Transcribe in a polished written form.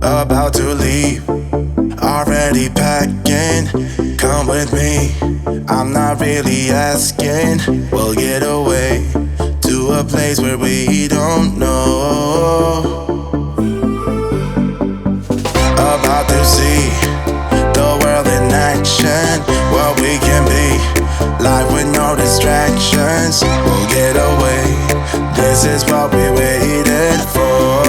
about to leave, already packing. Come with me, I'm not really asking. We'll get away to a place where we don't know. About to see the world in action, what we can be, life with no distractions. We'll get away, this is what we waited for.